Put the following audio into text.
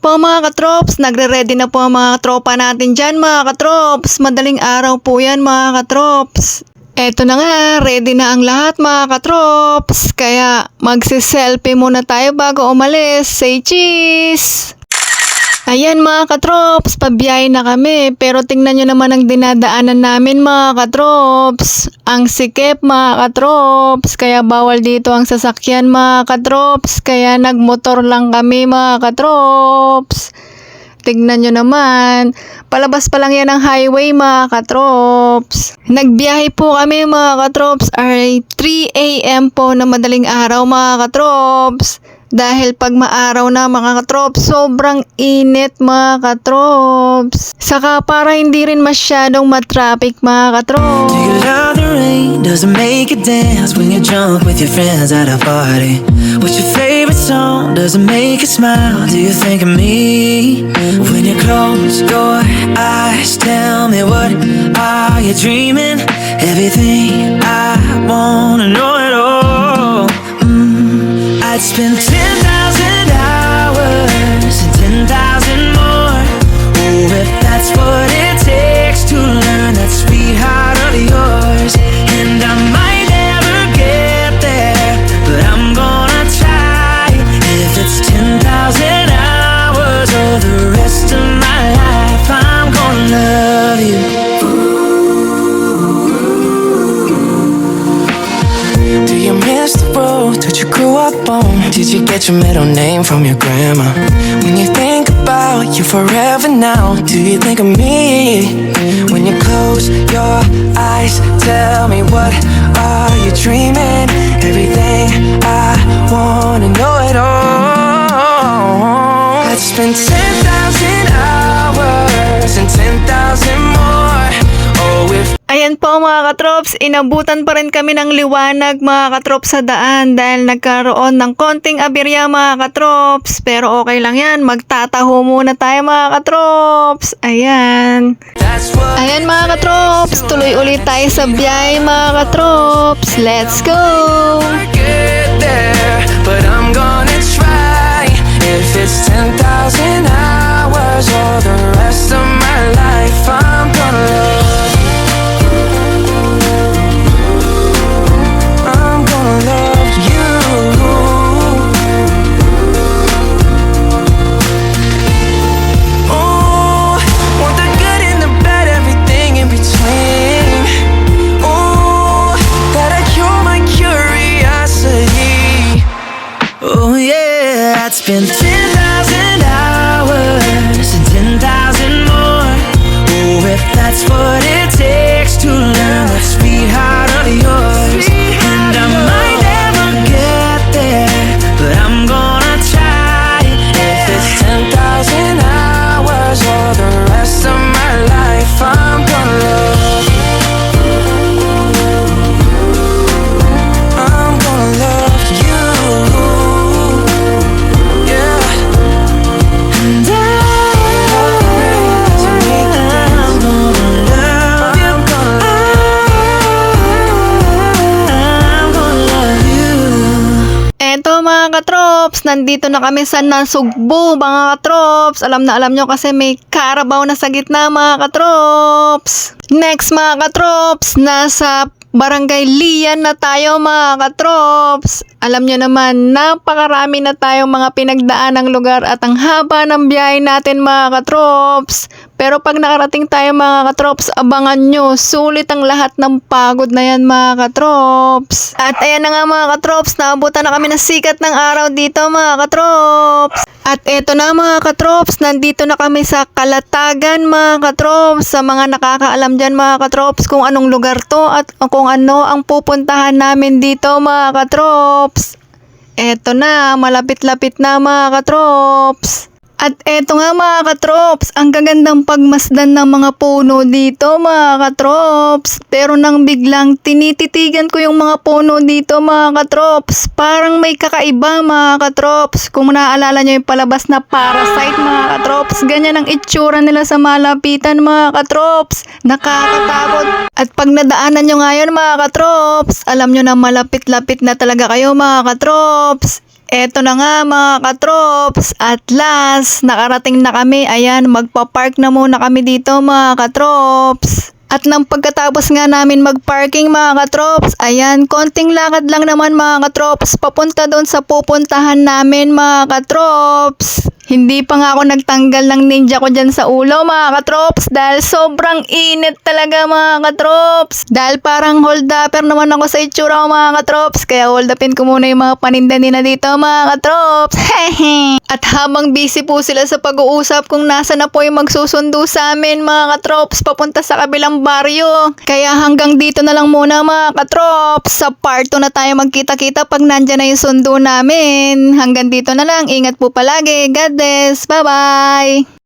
po mga katrops, nagre-ready na po ang mga tropa natin dyan mga katrops. Madaling araw po yan mga katrops. Eto na nga, ready na ang lahat mga katrops. Kaya magsiselfie muna tayo bago umalis. Say cheese! Ayan mga katrops, pabiyahe na kami. Pero tingnan nyo naman ang dinadaanan namin mga katrops. Ang sikip mga katrops. Kaya bawal dito ang sasakyan mga katrops. Kaya nagmotor lang kami mga katrops. Tignan nyo naman. Palabas pa lang yan ang highway mga katrops. Nagbiyahe po kami mga katrops ay 3 AM po na madaling araw mga katrops. Dahil pag maaraw na mga katrops, sobrang init mga katrops. Saka para hindi rin masyadong matraffic mga katrops. Do you love the rain? Does it make you dance when you're drunk with your friends at a party? What's your favorite song? Does it make you smile? Do you think of me? When you close your eyes, tell me what are you dreaming? Everything I wanna know it all. I'd spend 10,000 hours and 10,000 more. Oh, if that's what it takes to learn that sweetheart of yours. And I might never get there, but I'm gonna try. If it's 10,000 hours or the rest of my life, I'm gonna love you. Do you miss the road that you grew up on? Did you get your middle name from your grandma? When you think about you forever now, do you think of me? When you close your eyes, tell me what are you dreaming? Everything I wanna know it all. I'd spend 10,000 hours and 10,000 more. Oh, if Ayan po mga katrops, inabutan pa rin kami ng liwanag mga katrops sa daan dahil nagkaroon ng konting aberya mga katrops. Pero okay lang yan, magtataho muna tayo mga katrops. Ayan. that's what Ayan mga katrops, tuloy ulit tayo sa biyahe mga katrops. Let's go! get there, but I'm gonna try. If it's 10,000 hours or the rest of my life, I'm gonna love you. I'm gonna love you. Oh, want the good and the bad, everything in between. Oh, gotta cure my curiosity. Oh yeah, I'd spend 10,000 hours and 10,000 more. Oh, if that's what it takes to learn that sweetheart of yours. And I might never get there, but I'm gonna try. If it's 10,000 hours or the rest of my life, I'm gonna love you. I'm gonna love you. Yeah. And I'm gonna love you. I'm gonna love you. Eto mga katrops, nandito na kami sa Nasugbu mga katrops. Alam na alam nyo kasi may Carabao na sa gitna mga katrops. Next mga katrops, nasa Barangay Lian na tayo mga katrops. Alam nyo naman, napakarami na tayong mga pinagdaan ng lugar at ang haba ng biyahe natin mga katrops. Pero pag nakarating tayo mga katrops, abangan nyo, sulit ang lahat ng pagod na yan mga katrops. At ayan na nga mga katrops, naabutan na kami ng sikat ng araw dito mga katrops. At eto na mga katrops, nandito na kami sa Kalatagan mga katrops. Sa mga nakakaalam dyan mga katrops kung anong lugar to at kung ano ang pupuntahan namin dito mga katrops. Eto na, malapit-lapit na mga katrops. At eto nga mga katrops, ang gagandang pagmasdan ng mga puno dito mga katrops. Pero nang biglang tinititigan ko yung mga puno dito mga katrops, parang may kakaiba mga katrops. Kung naaalala nyo yung palabas na Parasite mga katrops, ganyan ang itsura nila sa malapitan mga katrops. Nakakatakot. At pag nadaanan nyo ngayon mga katrops, alam nyo na malapit-lapit na talaga kayo mga katrops. Eto na nga mga katrops, at last, nakarating na kami. Ayan, magpa-park na muna kami dito mga katrops. At nang pagkatapos nga namin mag-parking mga katrops, ayan, konting lakad lang naman mga katrops, papunta doon sa pupuntahan namin mga katrops. Hindi pa nga ako nagtanggal ng ninja ko dyan sa ulo mga katrops dahil sobrang init talaga mga katrops. Dahil parang hold upper naman ako sa itsura ko mga katrops, kaya hold upin ko muna yung mga paninda nila dito mga katrops. At habang busy po sila sa pag-uusap kung nasa na po yung magsusundo sa amin mga katrops papunta sa kabilang baryo. Kaya hanggang dito na lang muna mga katrops. Sa part 2 na tayo magkita-kita pag nandyan na yung sundo namin. Hanggang dito na lang. Ingat po palagi. God bless. Bye-bye!